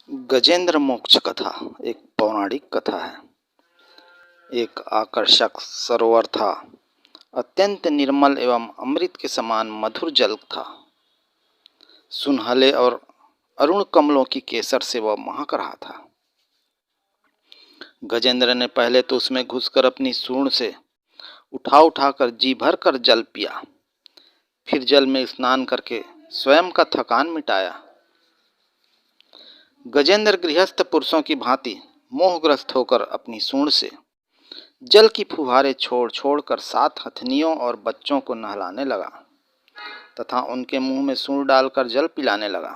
गजेंद्र मोक्ष कथा एक पौराणिक कथा है। एक आकर्षक सरोवर था। अत्यंत निर्मल एवं अमृत के समान मधुर जल था। सुनहले और अरुण कमलों की केसर से वह महक रहा था। गजेंद्र ने पहले तो उसमें घुसकर अपनी सूंड से उठाकर जी भर कर जल पिया। फिर जल में स्नान करके स्वयं का थकान मिटाया। गजेंद्र गृहस्थ पुरुषों की भांति मोहग्रस्त होकर अपनी सूंड से जल की फुहारें छोड़ कर 7 हथनियों और बच्चों को नहलाने लगा तथा उनके मुंह में सूंड डालकर जल पिलाने लगा।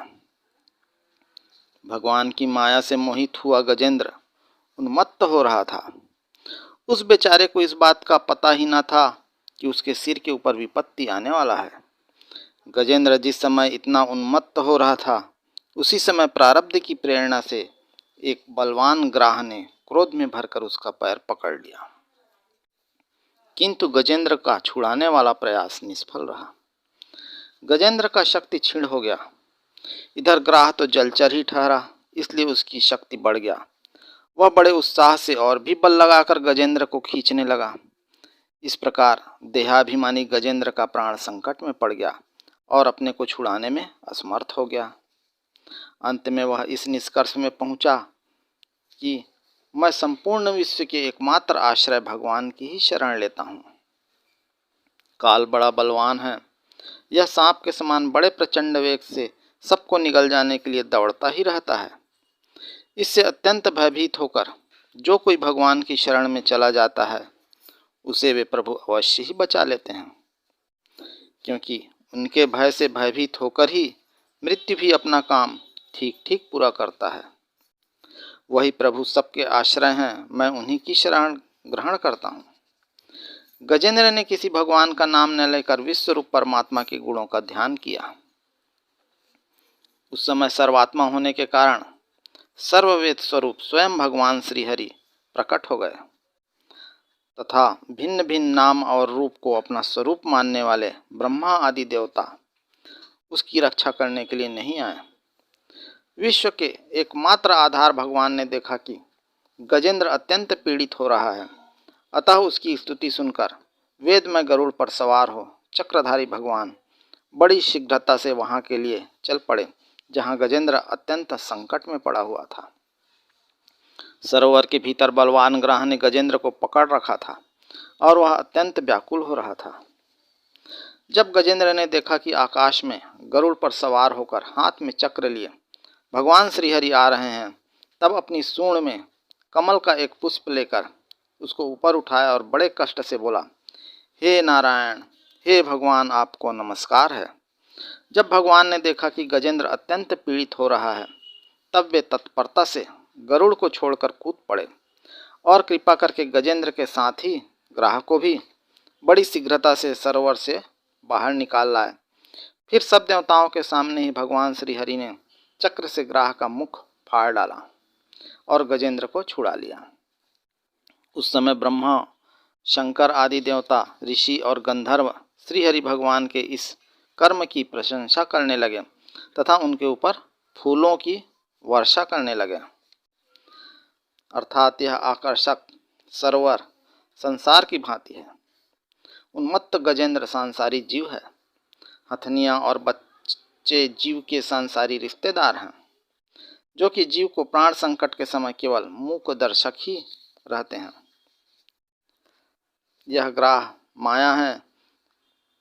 भगवान की माया से मोहित हुआ गजेंद्र उन्मत्त हो रहा था। उस बेचारे को इस बात का पता ही न था कि उसके सिर के ऊपर विपत्ति आने वाला है। गजेंद्र जिस समय इतना उन्मत्त हो रहा था, उसी समय प्रारब्ध की प्रेरणा से एक बलवान ग्राह ने क्रोध में भरकर उसका पैर पकड़ लिया, किंतु गजेंद्र का छुड़ाने वाला प्रयास निष्फल रहा। गजेंद्र का शक्ति क्षीण हो गया। इधर ग्राह तो जलचर ही ठहरा, इसलिए उसकी शक्ति बढ़ गया। वह बड़े उत्साह से और भी बल लगाकर गजेंद्र को खींचने लगा। इस प्रकार देहाभिमानी गजेंद्र का प्राण संकट में पड़ गया और अपने को छुड़ाने में असमर्थ हो गया। अंत में वह इस निष्कर्ष में पहुंचा कि मैं संपूर्ण विश्व के एकमात्र आश्रय भगवान की ही शरण लेता हूँ। काल बड़ा बलवान है। यह सांप के समान बड़े प्रचंड वेग से सबको निगल जाने के लिए दौड़ता ही रहता है। इससे अत्यंत भयभीत होकर जो कोई भगवान की शरण में चला जाता है, उसे वे प्रभु अवश्य ही बचा लेते हैं, क्योंकि उनके भय से भयभीत होकर ही मृत्यु भी अपना काम ठीक ठीक पूरा करता है। वही प्रभु सबके आश्रय हैं, मैं उन्हीं की शरण ग्रहण करता हूँ। गजेंद्र ने किसी भगवान का नाम न लेकर विश्व रूप परमात्मा के गुणों का ध्यान किया। उस समय सर्वात्मा होने के कारण सर्ववेद स्वरूप स्वयं भगवान श्रीहरि प्रकट हो गए तथा भिन्न भिन्न नाम और रूप को अपना स्वरूप मानने वाले ब्रह्मा आदि देवता उसकी रक्षा करने के लिए नहीं आए। विश्व के एकमात्र आधार भगवान ने देखा कि गजेंद्र अत्यंत पीड़ित हो रहा है, अतः उसकी स्तुति सुनकर वेद में गरुड़ पर सवार हो चक्रधारी भगवान बड़ी शीघ्रता से वहां के लिए चल पड़े जहां गजेंद्र अत्यंत संकट में पड़ा हुआ था। सरोवर के भीतर बलवान ग्राह ने गजेंद्र को पकड़ रखा था और वह अत्यंत व्याकुल हो रहा था। जब गजेंद्र ने देखा कि आकाश में गरुड़ पर सवार होकर हाथ में चक्र लिए भगवान श्रीहरि आ रहे हैं, तब अपनी सूंड में कमल का एक पुष्प लेकर उसको ऊपर उठाया और बड़े कष्ट से बोला, हे नारायण, हे भगवान, आपको नमस्कार है। जब भगवान ने देखा कि गजेंद्र अत्यंत पीड़ित हो रहा है, तब वे तत्परता से गरुड़ को छोड़कर कूद पड़े और कृपा करके गजेंद्र के साथ ही ग्राह को भी बड़ी शीघ्रता से सरोवर से बाहर निकाल लाए। फिर सब देवताओं के सामने ही भगवान श्रीहरि ने चक्र से ग्राह का मुख फाड़ डाला और गजेंद्र को छुड़ा लिया। उस समय ब्रह्मा, शंकर आदि देवता, ऋषि और गंधर्व श्रीहरि भगवान के इस कर्म की प्रशंसा करने लगे तथा उनके ऊपर फूलों की वर्षा करने लगे। अर्थात यह आकर्षक सरोवर संसार की भांति है। उन्मत्त गजेंद्र सांसारी जीव है। हथनियाँ और बच्चे जीव के सांसारी रिश्तेदार हैं, जो कि जीव को प्राण संकट के समय केवल मूक दर्शक ही रहते हैं। यह ग्राह माया है,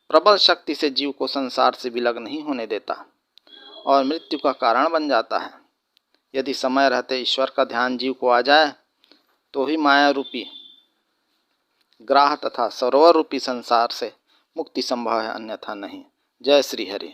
प्रबल शक्ति से जीव को संसार से विलग नहीं होने देता और मृत्यु का कारण बन जाता है। यदि समय रहते ईश्वर का ध्यान जीव को आ जाए तो ही माया रूपी ग्राह तथा सरोवर रूपी संसार से मुक्ति संभव है, अन्यथा नहीं। जय श्री हरि।